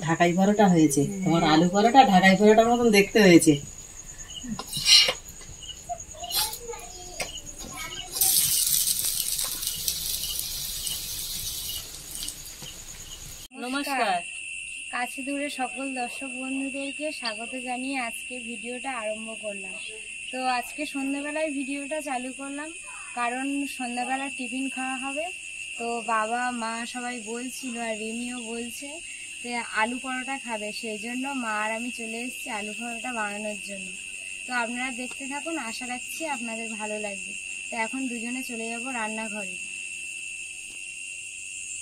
ঢাকাই পরোটা হয়েছে। তোমার আলু পরোটা ঢাকাই পরোটার মতন দেখতে হয়েছে। নমস্কার, কাছে দূরে সকল দর্শক বন্ধুদেরকে স্বাগত জানিয়ে আজকে ভিডিওটা আরম্ভ করলাম। তো আজকে সন্ধ্যাবেলায় ভিডিওটা চালু করলাম, কারণ সন্ধ্যাবেলা টিফিন খাওয়া হবে। তো বাবা মা সবাই বলছিল, আর রিমিও বলছে যে আলু পরোটা খাবে, সেই জন্য মা আর আমি চলে এসেছি আলু পরোটা বানানোর জন্য। তো আপনারা দেখতে থাকুন, আশা রাখছি আপনাদের ভালো লাগবে। তো এখন দুজনে চলে যাব রান্নাঘরে।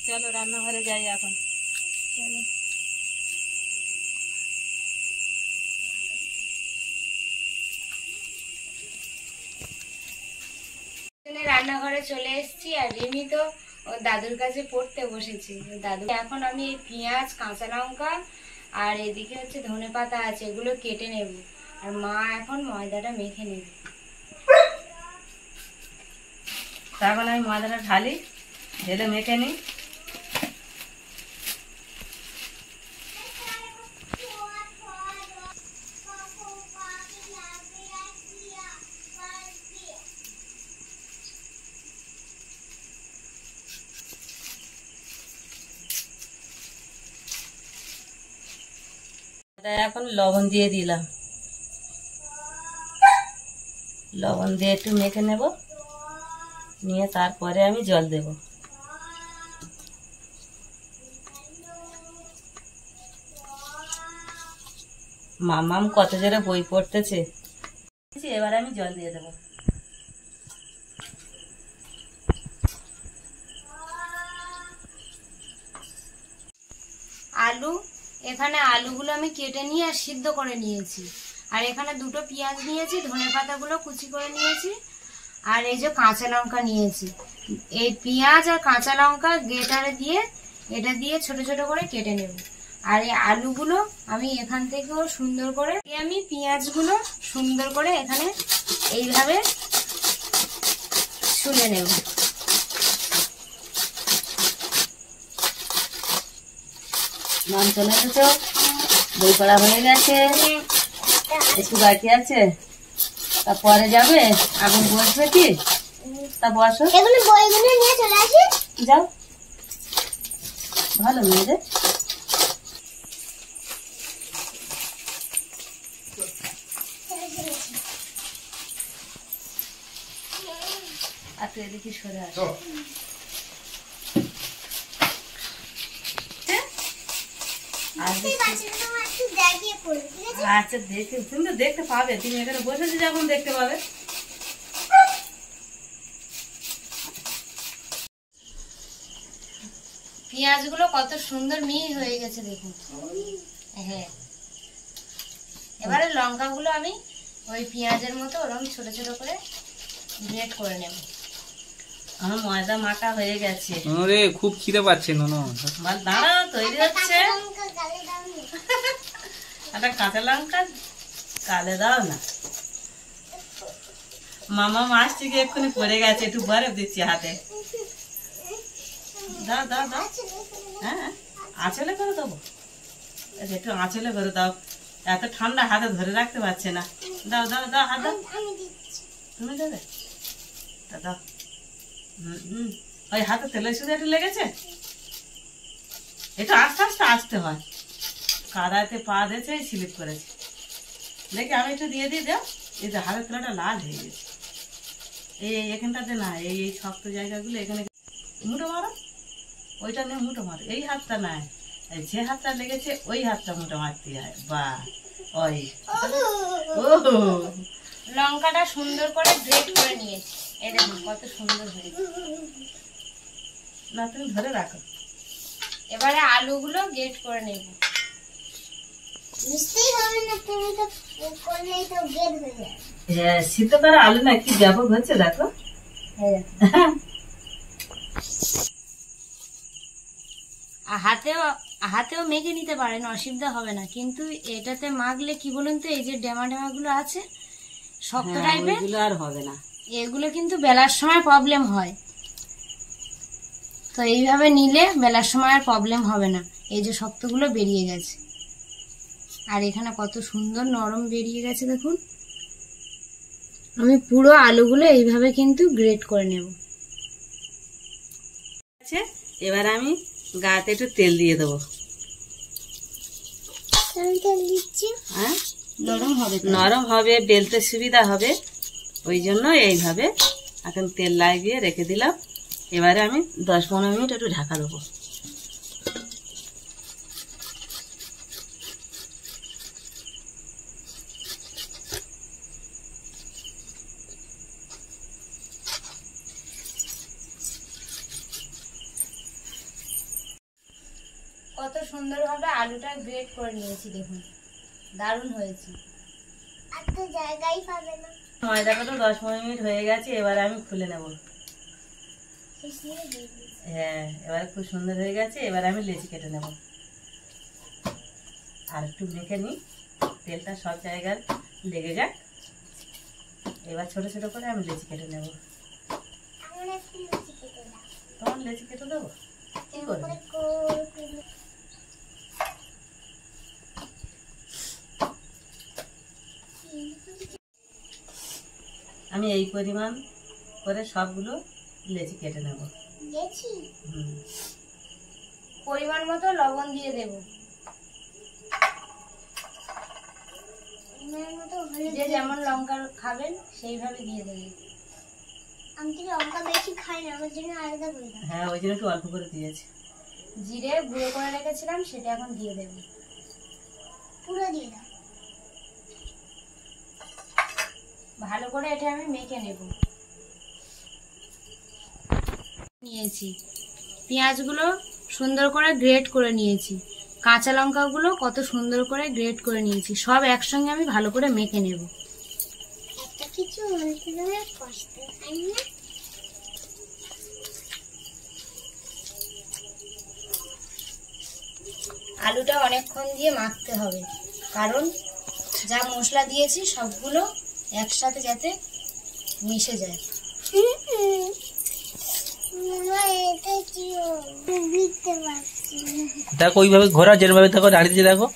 চলো রান্নাঘরে যাই এখন। চলো। রান্নাঘরে চলে এসেছি, আর রিমি তো ওর দাদুর কাছে পড়তে বসেছে। দাদু এখন আমি এই পেঁয়াজ, কাঁচা লঙ্কা আর এদিকে হচ্ছে ধনেপাতা আছে, এগুলো কেটে নেব। আর মা এখন ময়দাটা মেখে নেবে। তখন আমি ময়দাটা ঢালি, ঢেলে মেখে নিই। এখন লবণ দিয়ে দিলাম, লবণ দিয়ে একটু মেখে নেব, নিয়ে তারপরে আমি জল দেব। মামাম কত জোরে বই পড়তেছে। এবার আমি জল দিয়ে দেব। আলু, এখানে আলুগুলো আমি কেটে নিয়ে আর সিদ্ধ করে নিয়েছি। আর এখানে দুটো পেঁয়াজ নিয়েছি, ধনেপাতাগুলো কুচি করে নিয়েছি, আর এই যে কাঁচা লঙ্কা নিয়েছি। এই পেঁয়াজ আর কাঁচা লঙ্কা গ্রেটারে দিয়ে এটা দিয়ে ছোট ছোট করে কেটে নেব। আর এই আলুগুলো আমি এখান থেকেও সুন্দর করে, আমি পেঁয়াজগুলো সুন্দর করে এখানে এইভাবে ছুলে নেব। নাম চলে এসেছো, বই পড়া হয়ে গেছে, একটু বাকি আছে, তারপরে যাবে। আগুন বসবে কি? তা বসো, এগুলো বইগুলো নিয়ে চলে আসি। যাও, ভালো মেয়েদের। আচ্ছা এদিকে সরে আসো। আচ্ছা দেখে, তুমি তো দেখতে পাবে, তুমি এখানে বসেছো যখন দেখতে পাবে। পেঁয়াজগুলো কত সুন্দর মিহি হয়ে গেছে দেখুন। হ্যাঁ, এবারে লঙ্কাগুলো আমি ওই পেঁয়াজের মতো ওরকম ছোট ছোট করে গ্রেট করে নেব। আমার ময়দা মাখা হয়ে গেছে। রে খুব খিদে পাচ্ছে। দাঁড়াও, তৈরি হচ্ছে। একটা কাঁচা লঙ্কা কালে দাও না। মামা মাছ থেকে এক্ষুনি পড়ে গেছে, একটু বরফ দিচ্ছি হাতে। দাও দাও দাও। হ্যাঁ, আঁচলে করে দেবো, একটু আঁচলে করে দাও। এত ঠান্ডা, হাতে ধরে রাখতে পারছে না। দাও দাও দাও, হাত দাও। তুমি দেবে? দাও। ওই হাতে তেলের শুধু একটু লেগেছে, একটু আস্তে আস্তে আসতে হয়। কাদাতে পা দিয়েছে, স্লিপ করেছে। দেখি আমি একটু দিয়ে দিই। দাও, এই যে হাতের তেলাটা লাল হয়ে গেছে। এই এখানটাতে না, এই শক্ত জায়গাগুলো এখানে মুঠো মারো। ওইটা নিয়ে মুঠো মারো, এই হাতটা নাই, যে হাতটা লেগেছে ওই হাতটা মুঠো মারতে হয়। বা ওই ও লঙ্কাটা সুন্দর করে গ্রেট করে নিয়েছি। এই দেখুন কত সুন্দর হয়েছে। না, তুমি ধরে রাখো। এবারে আলুগুলো গ্রেট করে নেব। হ্যাঁ, সিদ্ধ করা আলু না কি ব্যাপক হচ্ছে দেখো। হাতেও মেখে নিতে পারেন, অসুবিধা হবে না। কিন্তু এটাতে মাখলে কি বলুন তো, এই যে ডেমা গুলো আছে শক্ত টাইপের, এগুলো আর হবে না। এগুলো কিন্তু বেলার সময় প্রবলেম হয়। তো এইভাবে নিলে বেলার সময় আর প্রবলেম হবে না। এই যে শক্তগুলো বেরিয়ে গেছে, আর এখানে কত সুন্দর নরম বেরিয়ে গেছে দেখুন। আমি পুরো আলুগুলো এইভাবে কিন্তু গ্রেট করে নেব। এবার আমি গাতে একটু তেল দিয়ে দেবো। হ্যাঁ, নরম হবে, বেলতে সুবিধা হবে, ওই জন্য এইভাবে এখন তেল লাগিয়ে রেখে দিলাম। এবারে আমি 10-15 মিনিট একটু ঢাকা দেবো। কত সুন্দরভাবে আলুটা গ্রেট করে নিয়েছি দেখুন, দারুণ হয়েছে। আর তো জায়গাই পাবে না। ময়দাটা তো 10-15 মিনিট হয়ে গেছে, এবারে আমি খুলে নেব। হ্যাঁ, এবার খুব সুন্দর হয়ে গেছে। এবার আমি লেচি কেটে নেব। আর একটু মেখে নিই, তেলটা সব জায়গায় লেগে যাক। এবার ছোট ছোট করে আমি লেচি কেটে নেব। তোমার লেচি কেটে দেবো? কি করবে? আমি এই পরিমাণ করে সবগুলো লেচি কেটে নেব। পরিমাণ মতো লবণ দিয়ে দেব, যে যেমন লঙ্কা খাবেন সেইভাবে দিয়ে দেবেন। আমি তো লঙ্কা বেশি খাই না, আমার জন্য আলাদা করে দাও। হ্যাঁ, ওই জন্য একটু অল্প করে দিয়েছি। জিরে গুঁড়ো করে রেখেছিলাম, সেটা এখন দিয়ে দেব। পুরো দিয়ে দাও। ভালো করে এটা আমি মেখে নেব। নিয়েছি পেঁয়াজগুলো সুন্দর করে গ্রেট করে নিয়েছি, কাঁচা লঙ্কাগুলো কত সুন্দর করে গ্রেট করে নিয়েছি, সব একসঙ্গে আমি ভালো করে মেখে নেব। একটা কিছু কষ্ট হয় না। আলুটা অনেকক্ষণ দিয়ে মাখতে হবে, কারণ যা মশলা দিয়েছি সবগুলো একসাথে যাতে মিশে যায়। দেখো ওইভাবে ঘোরা, যেভাবে দেখো দাঁড়িয়ে দেখো।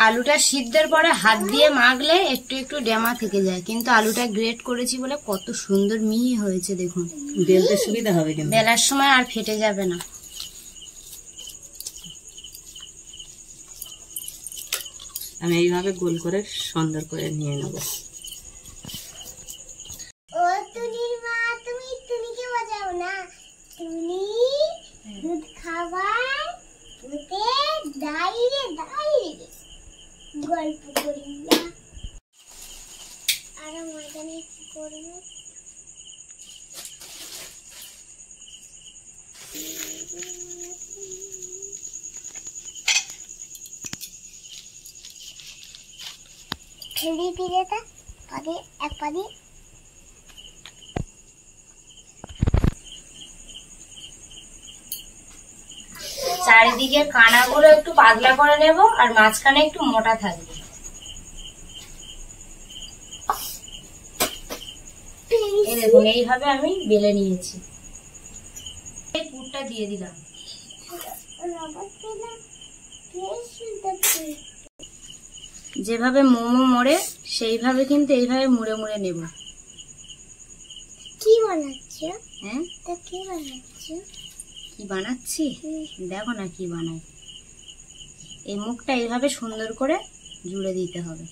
আলুটা সিদ্ধের পরে হাত দিয়ে মাখলে একটু একটু ডেমা থেকে যায়, কিন্তু আলুটা গ্রেট করেছি বলে কত সুন্দর মিহি হয়েছে দেখুন। বেলতে সুবিধা হবে, কিন্তু বেলার সময় আর ফেটে যাবে না। আমি এইভাবে গোল করে সুন্দর করে নিয়ে নেব। ও টুনির মা, তুমি টুনিকে বাজাও না। টুনি দুধ খাবার ওতে দাইরে দাইরে গল্প করি না। আর ময়দানে কি করবে? খেলি পিড়েটা পাদি এক পাদি। চারিদিকে কানাগুলো একটু পাতলা করে নেব, আর মাঝখানে একটু মোটা থাকবে। এই দেখুন, এইভাবে আমি বেলে নিয়েছি। এই পুরটা দিয়ে দিলাম। যেভাবে মোমো মোড়ে সেইভাবে কিন্তু এইভাবে মুড়ে মুড়ে নেব। কি বানাচ্ছ? হ্যাঁ, কি বানাচ্ছ? কি বানাচ্ছি দেখো না কি বানাই। এই মুখটা এইভাবে সুন্দর করে জুড়ে দিতে হবে,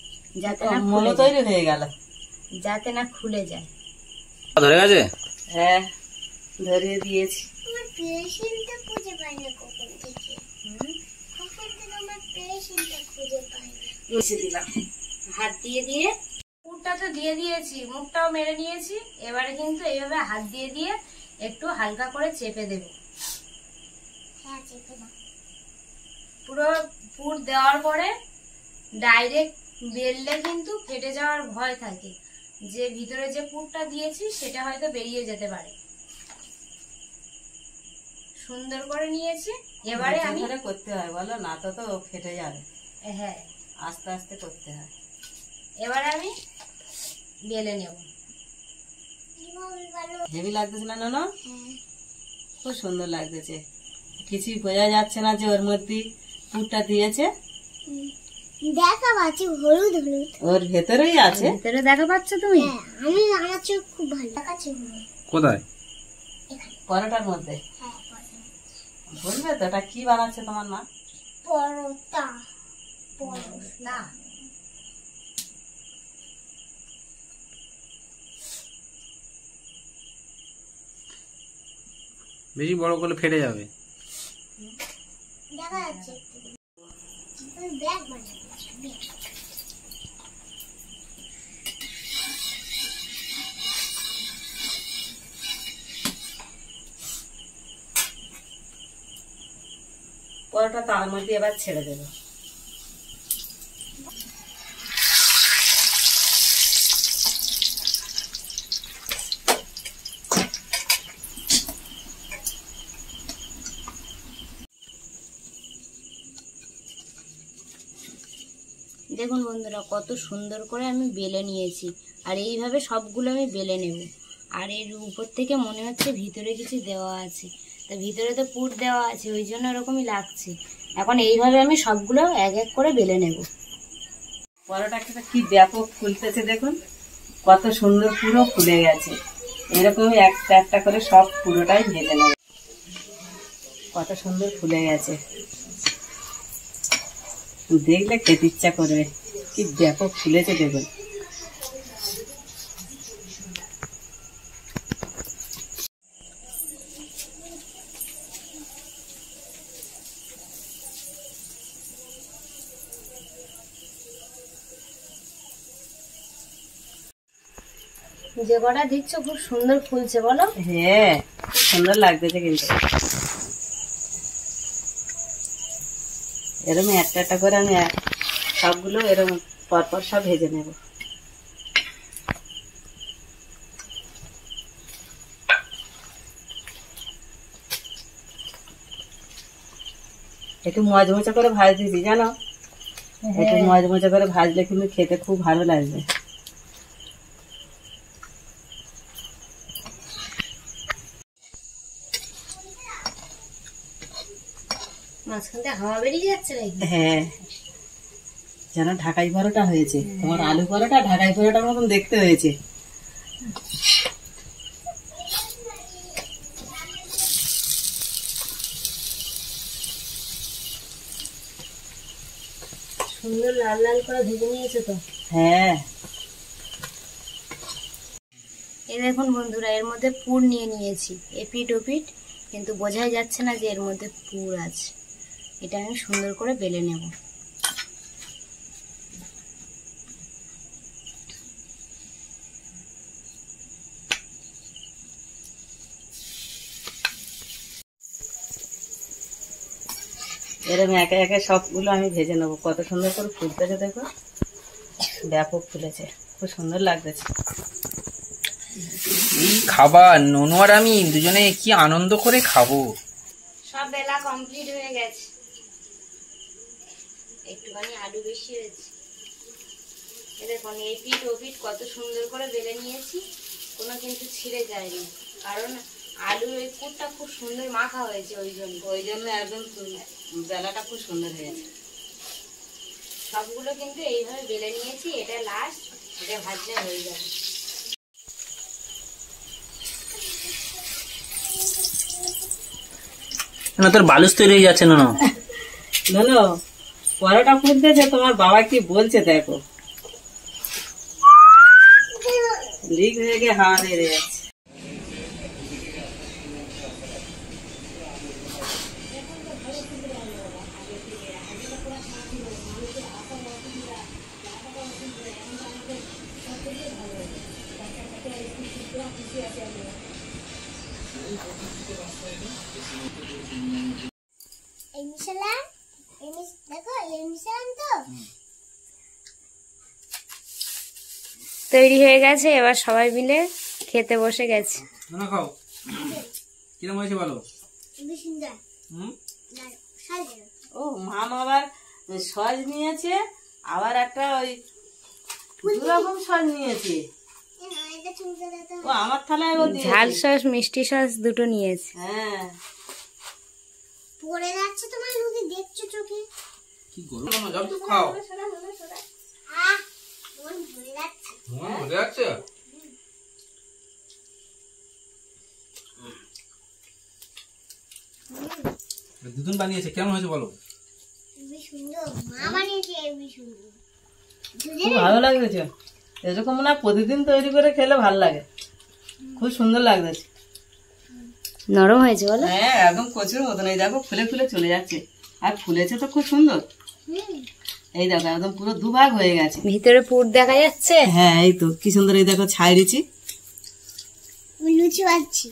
যাতে না মোমো তৈরি হয়ে গেল, যাতে না খুলে যায়। ধরে গেছে? হ্যাঁ, ধরিয়ে দিয়েছি। আমার পেশেন্টটা খুঁজে পাই না কখন থেকে। কখন থেকে আমার পেশেন্টটা খুঁজে পাই না। মুছে দিলাম হাত দিয়ে দিয়ে। পুরটা তো দিয়ে দিয়েছি, মুখটাও মেরে নিয়েছি। এবারে কিন্তু এইভাবে হাত দিয়ে দিয়ে একটু হালকা করে চেপে দেব। হ্যাঁ, চেপে দাও। পুরো পুর দেওয়ার পরে ডাইরেক্ট বেললে কিন্তু ফেটে যাওয়ার ভয় থাকে, যে ভিতরে যে পুরটা দিয়েছি সেটা হয়তো বেরিয়ে যেতে পারে। সুন্দর করে নিয়েছি। এবারে আমি করতে হয় বলো না, তো তো ফেটে যাবে। হ্যাঁ, আস্তে আস্তে করতে হয়। এবারে আমি বেলে নেব। হেভি লাগতেছে না ননদ? খুব সুন্দর লাগতেছে, কিছুই বোঝা যাচ্ছে না যে ওর মধ্যে পুরটা দিয়েছে। দেখা পাচ্ছি হলুদ হলুদ, ওর ভেতরেই আছে। ভিতরে দেখা পাচ্ছ তুমি? আমি আমার চোখ খুব ভালো দেখাচ্ছে। কোথায়? পরোটার মধ্যে। বলবে তো এটা কি বানাচ্ছে তোমার মা? পরোটা, পরোটা। বেশি বড় করলে ফেটে যাবে। দেখা যাচ্ছে ব্যাগ বানাচ্ছি। পরোটা তার মধ্যে এবার ছেড়ে দেবো। দেখুন বন্ধুরা, কত সুন্দর করে আমি বেলে নিয়েছি। আর এইভাবে সবগুলো আমি বেলে নেব। আর এর উপর থেকে মনে হচ্ছে ভিতরে কিছু দেওয়া আছে, তা ভিতরে তো পুর দেওয়া আছে, ওই জন্য এরকমই লাগছে। এখন এইভাবে আমি সবগুলো এক এক করে বেলে নেব। পরোটাটা কি ব্যাপক ফুলতেছে দেখুন, কত সুন্দর পুরো ফুলে গেছে। এরকমই একটা একটা করে সব পুরোটাই ভেজে নেব। কত সুন্দর ফুলে গেছে, দেখলে খেতে ইচ্ছা করবে। কি ব্যাপক ফুলেছে দেখুন। যে কটা দিচ্ছ খুব সুন্দর ফুলছে বলো? হ্যাঁ, সুন্দর লাগতেছে কিন্তু। এরকম একটা একটা করে আমি সবগুলো এরকম পরপর সব ভেজে নেব। একটু মজমচা করে ভাজতেছি জানো, একটু মজমচা করে ভাজলে কিন্তু খেতে খুব ভালো লাগবে। মাঝখান থেকে হাওয়া বেরিয়ে যাচ্ছে নাকি? হ্যাঁ, যেন ঢাকাই পরোটা হয়েছে। তোমার আলু পরোটা ঢাকাই পরোটার মতন দেখতে হয়েছে। সুন্দর লাল লাল করে ভেজে নিয়েছো তো? হ্যাঁ। এই দেখুন বন্ধুরা, এর মধ্যে পুর নিয়ে নিয়েছি এপিট ওপিট, কিন্তু বোঝাই যাচ্ছে না যে এর মধ্যে পুর আছে। এটা আমি সুন্দর করে বেলে নেব। এরকম একে একে সবগুলো আমি ভেজে নেবো। কত সুন্দর করে ফুলতেছে দেখো, ব্যাপক ফুলেছে, খুব সুন্দর লাগতেছে। এই খাবার ননু আর আমি দুজনে কি আনন্দ করে খাবো। সব বেলা কমপ্লিট হয়ে গেছে, একটুখানি আলু বেশি হয়েছে। দেখুন এপিট ওপিট কত সুন্দর করে বেলে নিয়েছি, কোনো কিন্তু ছিঁড়ে যায়নি, কারণ আলুর ওই পুরটা খুব সুন্দর মাখা হয়েছে। ওই জন্য একদম বেলাটা খুব সুন্দর হয়েছে। সবগুলো কিন্তু এইভাবে বেলে নিয়েছি। এটা লাস্ট, এটা ভাজলে হয়ে যাবে। না তোর বালুস তৈরি হয়ে যাচ্ছে না। বলো, পরোটা ফুলতেছে, তোমার বাবা কি বলছে দেখো। লিক হয়ে গিয়ে হাওয়া বেড়ে যাচ্ছে। এই মিশালাম, দেখো এই মিশালাম তো। তৈরি হয়ে গেছে, এবার সবাই মিলে খেতে বসে গেছে। না খাও, কিরকম হয়েছে বলো? খুবই সুন্দর। ও মাম আবার সস নিয়েছে, আবার একটা ওই দু রকম সস নিয়েছে। এটা চুমকে দাও তো। ও আমার থালায় ও দিয়েছে। ঝাল সস মিষ্টি সস দুটো নিয়েছে। হ্যাঁ পড়ে যাচ্ছে তোমার মুখে, দেখছো চোখে? কি করবো যাও তো খাও আহ, মন ভরে যাচ্ছে। মজা আছে। দুদিন বানিয়েছে কেমন হয়েছে বলো? খুবই সুন্দর, মা বানিয়েছে খুবই সুন্দর। খুব ভালো লাগতেছে, এরকম না প্রতিদিন তৈরি করে খেলে ভালো লাগে, খুব সুন্দর লাগতেছে। নরম হয়েছে বলো? হ্যাঁ একদম কচুর মতন, এই দেখো ফুলে ফুলে চলে যাচ্ছে, আর ফুলেছে তো খুব সুন্দর। এই দেখো একদম পুরো দুভাগ হয়ে গেছে, ভিতরে পুর দেখা যাচ্ছে। হ্যাঁ এই তো কি সুন্দর, এই দেখো ছাই দিচ্ছি, লুচি পাচ্ছি,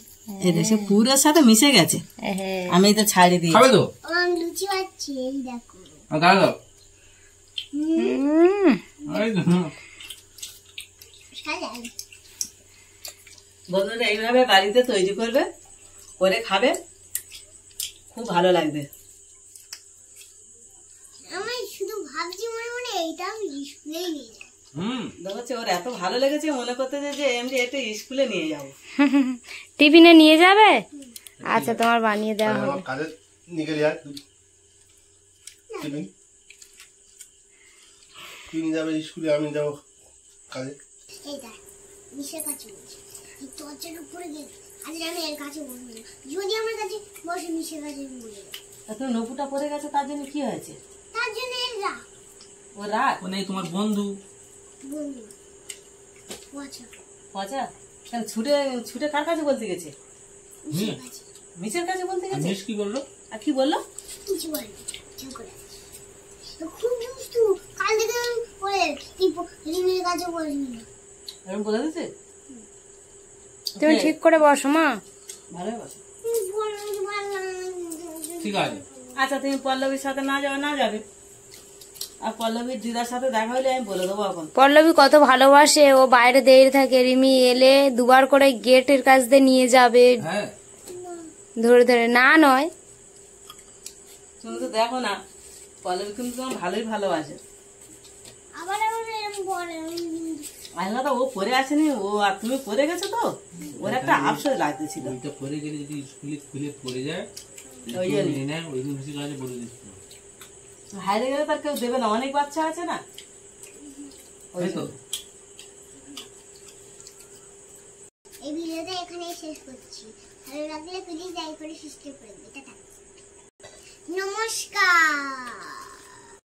এই দেখো পুরের সাথে মিশে গেছে। হ্যাঁ আমি এই তো ছাড়ি দিই, খাবে তো? আমি লুচি পাচ্ছি, এই দেখো। দাঁড়াও হুম, সাজা বন্ধুরা এইভাবে বাড়িতে তৈরি করবে, করে খাবে, খুব ভালো লাগবে। আমি শুধু ভাবছি মনে মনে এইটা আমি স্কুলেই নিয়ে যাই। দেখছে ওর এত ভালো লেগেছে, মনে করতে যে এমনি এটা স্কুলে নিয়ে যাবো। টিফিনে নিয়ে যাবে? আচ্ছা তোমার বানিয়ে দেওয়া হবে। কাজে নিয়ে যাক টিফিন, তুই যাবে স্কুলে, আমি যাবো কাজে। এই দেখ, মিশের কাছে বলছি, এই দরজার উপরে গিয়ে আজ আমি এর কাছে বসবো না, যদি আমার কাছে বসে মিশের কাছে আমি বলে দেবো। তা তুমি নপুটা পরে গেছে, তার জন্য কি হয়েছে? তার জন্য এর রাগ, ও রাগ? ও নেই তোমার বন্ধু? বন্ধু পচা পচা? কেন ছুটে ছুটে কার কাছে বলতে গেছে? মিশের কাছে। মিসের কাছে বলতে গেছে? মিস কি বললো? আর কি বললো? কিছু বলেনি, চুপ করে আছে। তো খুব দুষ্টু, কাল থেকে আমি বলে রিমির কাছে বলবি না। এরকম বলে দিতে? তুমি ঠিক করে বসো মা। ভালো বসে। ঠিক আছে। আচ্ছা তুমি পল্লবীর সাথে না যাবে, না যাবে, আর পল্লবীর দিদার সাথে দেখা হলে আমি বলে দেবো এখন। পল্লবী কত ভালোবাসে, ও বাইরে দাঁড়িয়ে থাকে, রিমি এলে দুবার করে গেটের কাছ দিয়ে নিয়ে যাবে হ্যাঁ ধরে ধরে। না নয়, তুমি তো দেখো না, পল্লবী কিন্তু তোমার ভালোই ভালোবাসে। আবার আবার এরকম বলে, আল্লাহ তো ও পরে আসেনি, ও আর তুমি পরে গেছো তো ওর একটা আফসোস লাগতেছিল। ওইটা পরে গেলে যদি স্কুলে খুলে পড়ে যায়, ওই জন্য। নিয়ে নেয়, ওই দিন বেশি কাজে বলে দিচ্ছিল। হাইরে গেলে তার কেউ দেবে না, অনেক বাচ্চা আছে না, ওই তাই তো। তো? এই ভিডিওটা এখানেই শেষ করছি। ভালো লাগলে প্লিজ লাইক করে সাবস্ক্রাইব করে দিবে। টাটা, নমস্কার।